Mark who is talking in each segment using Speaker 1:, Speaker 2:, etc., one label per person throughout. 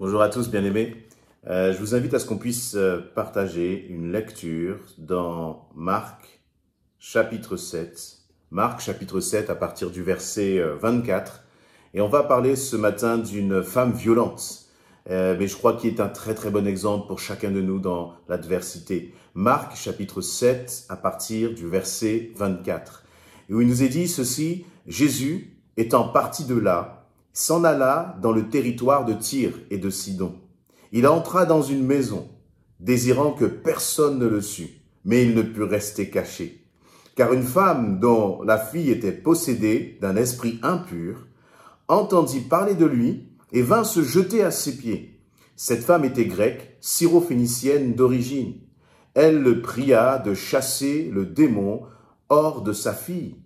Speaker 1: Bonjour à tous, bien-aimés. Je vous invite à ce qu'on puisse partager une lecture dans Marc, chapitre 7. Marc, chapitre 7, à partir du verset 24. Et on va parler ce matin d'une femme violente. Mais je crois qu'il est un très très bon exemple pour chacun de nous dans l'adversité. Marc, chapitre 7, à partir du verset 24. Et où il nous est dit ceci: Jésus, étant parti de là, s'en alla dans le territoire de Tyr et de Sidon. Il entra dans une maison, désirant que personne ne le sût, mais il ne put rester caché. Car une femme dont la fille était possédée d'un esprit impur entendit parler de lui et vint se jeter à ses pieds. Cette femme était grecque, syrophénicienne d'origine. Elle le pria de chasser le démon hors de sa fille.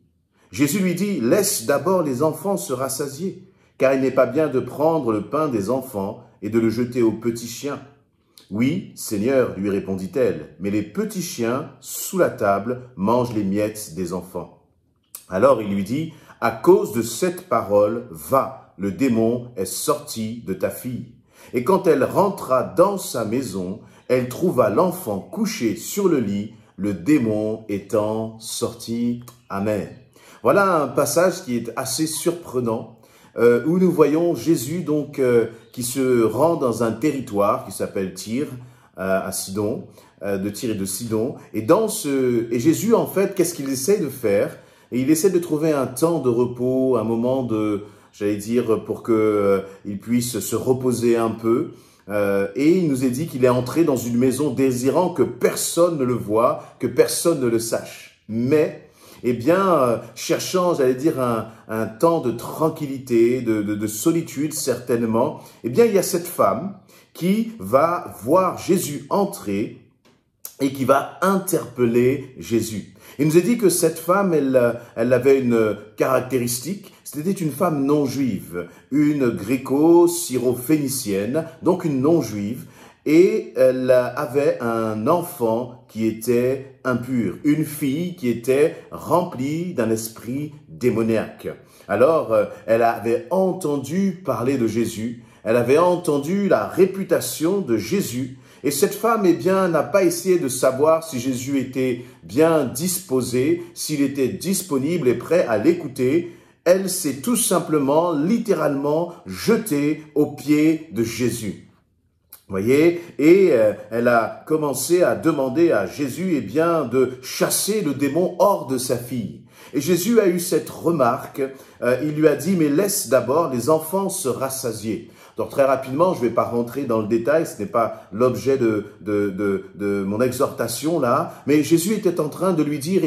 Speaker 1: Jésus lui dit: « Laisse d'abord les enfants se rassasier, car il n'est pas bien de prendre le pain des enfants et de le jeter aux petits chiens. » « Oui, Seigneur, lui répondit-elle, mais les petits chiens, sous la table, mangent les miettes des enfants. » Alors il lui dit: « À cause de cette parole, va, le démon est sorti de ta fille. » Et quand elle rentra dans sa maison, elle trouva l'enfant couché sur le lit, le démon étant sorti. Amen. Voilà un passage qui est assez surprenant, où nous voyons Jésus donc qui se rend dans un territoire qui s'appelle Tyr, à Sidon, de Tyr et de Sidon. Et Jésus, en fait, qu'est-ce qu'il essaie de faire? Et il essaie de trouver un temps de repos, un moment de, j'allais dire, pour qu'il puisse se reposer un peu. Et il nous est dit qu'il est entré dans une maison désirant que personne ne le voie, que personne ne le sache. Mais cherchant, j'allais dire, un temps de tranquillité, de solitude certainement, il y a cette femme qui va voir Jésus entrer et qui va interpeller Jésus. Il nous est dit que cette femme, elle avait une caractéristique, c'était une femme non juive, une gréco-syrophénicienne, donc une non juive. Et elle avait un enfant qui était impur, une fille qui était remplie d'un esprit démoniaque. Alors, elle avait entendu parler de Jésus, elle avait entendu la réputation de Jésus, et cette femme, n'a pas essayé de savoir si Jésus était bien disposé, s'il était disponible et prêt à l'écouter. Elle s'est tout simplement, littéralement, jetée aux pieds de Jésus. Voyez, et elle a commencé à demander à Jésus, de chasser le démon hors de sa fille. Et Jésus a eu cette remarque, il lui a dit: « Mais laisse d'abord les enfants se rassasier. » Donc très rapidement, je ne vais pas rentrer dans le détail, ce n'est pas l'objet de mon exhortation là, mais Jésus était en train de lui dire: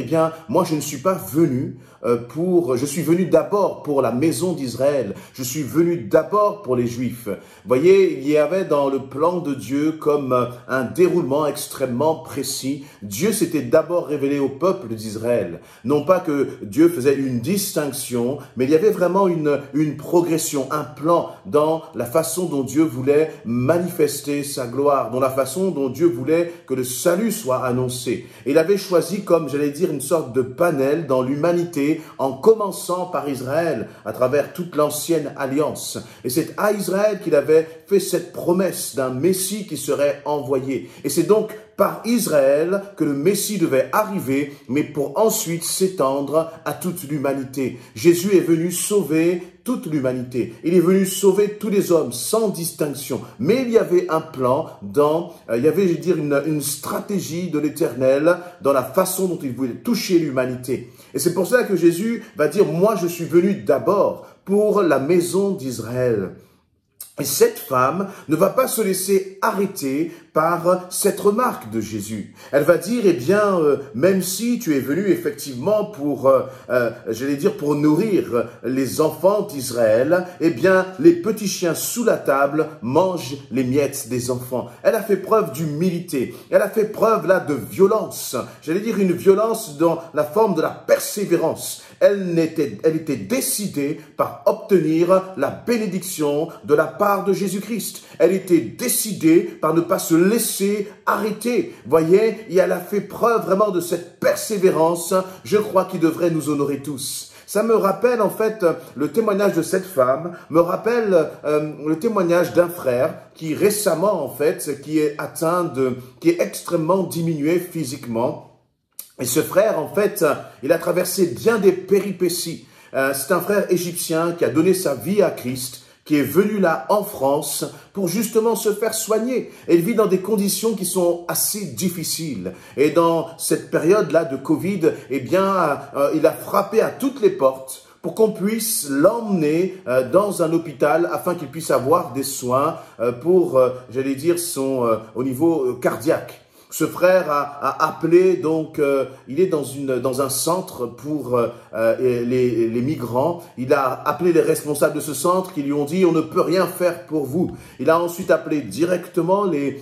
Speaker 1: « Moi je ne suis pas venu je suis venu d'abord pour la maison d'Israël, je suis venu d'abord pour les Juifs. » Voyez, il y avait dans le plan de Dieu comme un déroulement extrêmement précis. Dieu s'était d'abord révélé au peuple d'Israël. Non pas que Dieu faisait une distinction, mais il y avait vraiment une progression, un plan dans la façon dont Dieu voulait manifester sa gloire, dans la façon dont Dieu voulait que le salut soit annoncé. Et il avait choisi comme, j'allais dire, une sorte de panel dans l'humanité, en commençant par Israël, à travers toute l'ancienne alliance. Et c'est à Israël qu'il avait fait cette promesse d'un Messie qui serait envoyé. Et c'est donc par Israël que le Messie devait arriver, mais pour ensuite s'étendre à toute l'humanité. Jésus est venu sauver toute l'humanité. Il est venu sauver tous les hommes sans distinction. Mais il y avait un plan il y avait, une stratégie de l'Éternel dans la façon dont il voulait toucher l'humanité. Et c'est pour cela que Jésus va dire: « Moi, je suis venu d'abord pour la maison d'Israël. » Et cette femme ne va pas se laisser arrêter par cette remarque de Jésus. Elle va dire: même si tu es venu effectivement pour nourrir les enfants d'Israël, les petits chiens sous la table mangent les miettes des enfants. Elle a fait preuve d'humilité. Elle a fait preuve là de violence. Une violence dans la forme de la persévérance. Elle était décidée par obtenir la bénédiction de la part de Jésus-Christ. Elle était décidée par ne pas se laisser arrêter. Voyez, et elle a fait preuve vraiment de cette persévérance, je crois, qui devrait nous honorer tous. Ça me rappelle en fait le témoignage de cette femme, me rappelle le témoignage d'un frère qui récemment en fait, qui est qui est extrêmement diminué physiquement. Et ce frère en fait, il a traversé bien des péripéties. C'est un frère égyptien qui a donné sa vie à Christ, qui est venu là en France pour justement se faire soigner. Et il vit dans des conditions qui sont assez difficiles. Et dans cette période-là de Covid, eh bien, il a frappé à toutes les portes pour qu'on puisse l'emmener dans un hôpital afin qu'il puisse avoir des soins pour, j'allais dire, au niveau cardiaque. Ce frère a appelé, donc, il est dans un centre pour les migrants. Il a appelé les responsables de ce centre qui lui ont dit « on ne peut rien faire pour vous ». Il a ensuite appelé directement les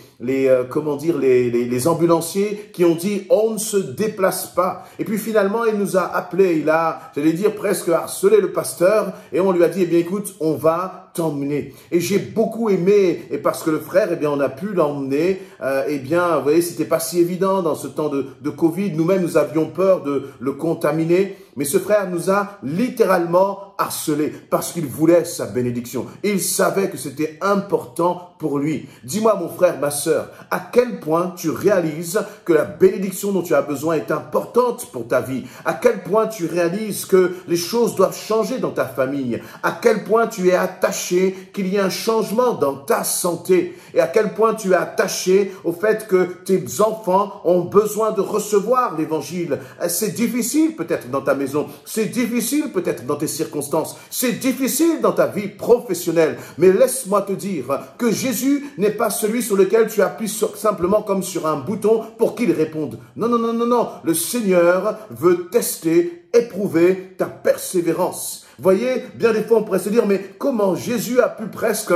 Speaker 1: ambulanciers qui ont dit « on ne se déplace pas ». Et puis finalement, il nous a appelé, il a, j'allais dire, presque harcelé le pasteur et on lui a dit « eh bien écoute, on va t'emmener ». Et j'ai beaucoup aimé, et parce que le frère, eh bien on a pu l'emmener, eh bien, vous voyez, c'était pas si évident dans ce temps de Covid. Nous-mêmes, nous avions peur de le contaminer. Mais ce frère nous a littéralement harcelés parce qu'il voulait sa bénédiction. Il savait que c'était important pour lui. Dis-moi, mon frère, ma sœur, à quel point tu réalises que la bénédiction dont tu as besoin est importante pour ta vie? À quel point tu réalises que les choses doivent changer dans ta famille? À quel point tu es attaché qu'il y ait un changement dans ta santé? Et à quel point tu es attaché au fait que tes enfants ont besoin de recevoir l'évangile? C'est difficile peut-être dans ta maison. C'est difficile peut-être dans tes circonstances, c'est difficile dans ta vie professionnelle, mais laisse-moi te dire que Jésus n'est pas celui sur lequel tu appuies simplement comme sur un bouton pour qu'il réponde. Non, non, non, non, non, le Seigneur veut tester, éprouver ta persévérance. Voyez, bien des fois on pourrait se dire, mais comment Jésus a pu presque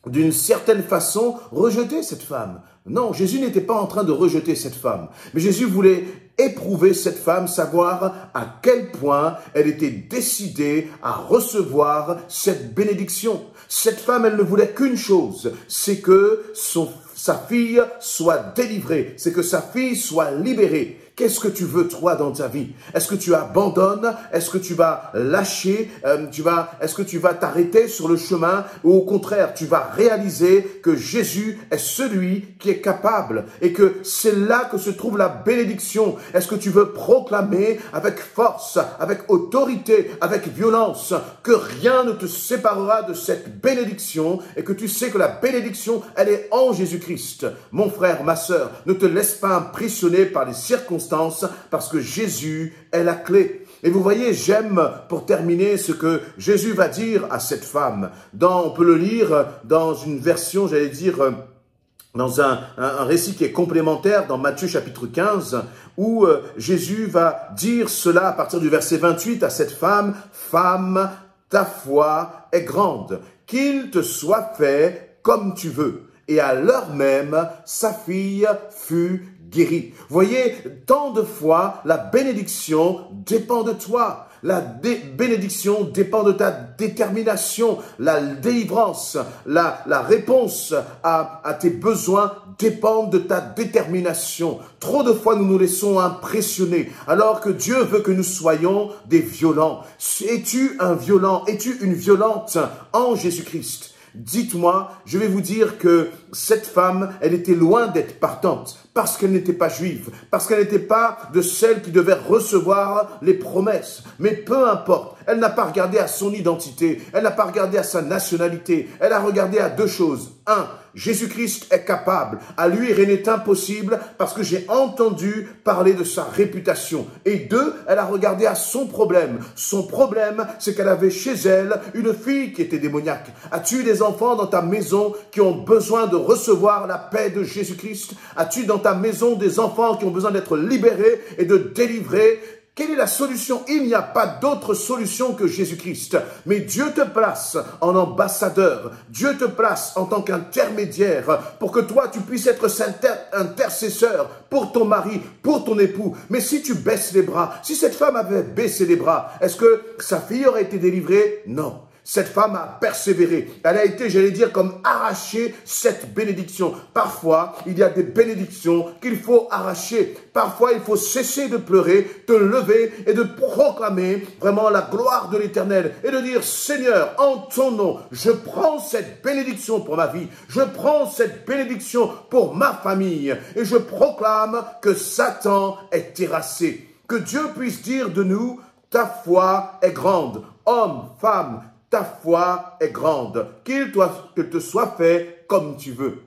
Speaker 1: d'une certaine façon rejeter cette femme? Non, Jésus n'était pas en train de rejeter cette femme, mais Jésus voulait éprouver cette femme, savoir à quel point elle était décidée à recevoir cette bénédiction. Cette femme, elle ne voulait qu'une chose, c'est que sa fille soit délivrée, c'est que sa fille soit libérée. Qu'est-ce que tu veux, toi, dans ta vie? Est-ce que tu abandonnes? Est-ce que tu vas lâcher? Est-ce que tu vas t'arrêter sur le chemin? Ou au contraire, tu vas réaliser que Jésus est celui qui est capable et que c'est là que se trouve la bénédiction. Est-ce que tu veux proclamer avec force, avec autorité, avec violence que rien ne te séparera de cette bénédiction et que tu sais que la bénédiction, elle est en Jésus-Christ? Mon frère, ma sœur, ne te laisse pas impressionner par les circonstances parce que Jésus est la clé. Et vous voyez, j'aime, pour terminer, ce que Jésus va dire à cette femme. On peut le lire dans une version, j'allais dire, dans un récit qui est complémentaire dans Matthieu chapitre 15, où Jésus va dire cela à partir du verset 28 à cette femme, « Femme, ta foi est grande, qu'il te soit fait comme tu veux. » Et à l'heure même, sa fille fut guérie. Voyez, tant de fois, la bénédiction dépend de toi. La bénédiction dépend de ta détermination. La délivrance, la réponse à tes besoins dépendent de ta détermination. Trop de fois, nous nous laissons impressionner alors que Dieu veut que nous soyons des violents. Es-tu un violent? Es-tu une violente en Jésus-Christ? Dites-moi, je vais vous dire que cette femme, elle était loin d'être partante parce qu'elle n'était pas juive, parce qu'elle n'était pas de celles qui devaient recevoir les promesses. Mais peu importe, elle n'a pas regardé à son identité, elle n'a pas regardé à sa nationalité, elle a regardé à deux choses. Un, Jésus-Christ est capable, à lui rien n'est impossible parce que j'ai entendu parler de sa réputation. Et deux, elle a regardé à son problème. Son problème, c'est qu'elle avait chez elle une fille qui était démoniaque. As-tu des enfants dans ta maison qui ont besoin de recevoir la paix de Jésus-Christ? As-tu dans ta maison des enfants qui ont besoin d'être libérés et de délivrés? Quelle est la solution? Il n'y a pas d'autre solution que Jésus-Christ. Mais Dieu te place en ambassadeur. Dieu te place en tant qu'intermédiaire pour que toi, tu puisses être intercesseur pour ton mari, pour ton époux. Mais si tu baisses les bras, si cette femme avait baissé les bras, est-ce que sa fille aurait été délivrée? Non. Cette femme a persévéré. Elle a été, j'allais dire, comme arrachée cette bénédiction. Parfois, il y a des bénédictions qu'il faut arracher. Parfois, il faut cesser de pleurer, te lever et de proclamer vraiment la gloire de l'Éternel et de dire, Seigneur, en ton nom, je prends cette bénédiction pour ma vie. Je prends cette bénédiction pour ma famille et je proclame que Satan est terrassé. Que Dieu puisse dire de nous, ta foi est grande. Homme, femme, ta foi est grande. Qu'il te soit fait comme tu veux.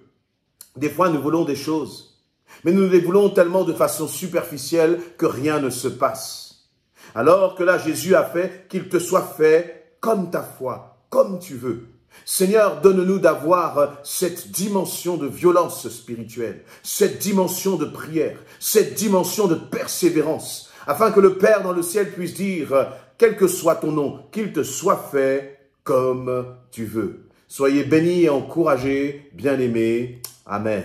Speaker 1: Des fois, nous voulons des choses, mais nous les voulons tellement de façon superficielle que rien ne se passe. Alors que là, Jésus a fait qu'il te soit fait comme ta foi, comme tu veux. Seigneur, donne-nous d'avoir cette dimension de violence spirituelle, cette dimension de prière, cette dimension de persévérance, afin que le Père dans le ciel puisse dire, quel que soit ton nom, qu'il te soit fait comme tu veux. Soyez bénis et encouragés, bien-aimés. Amen.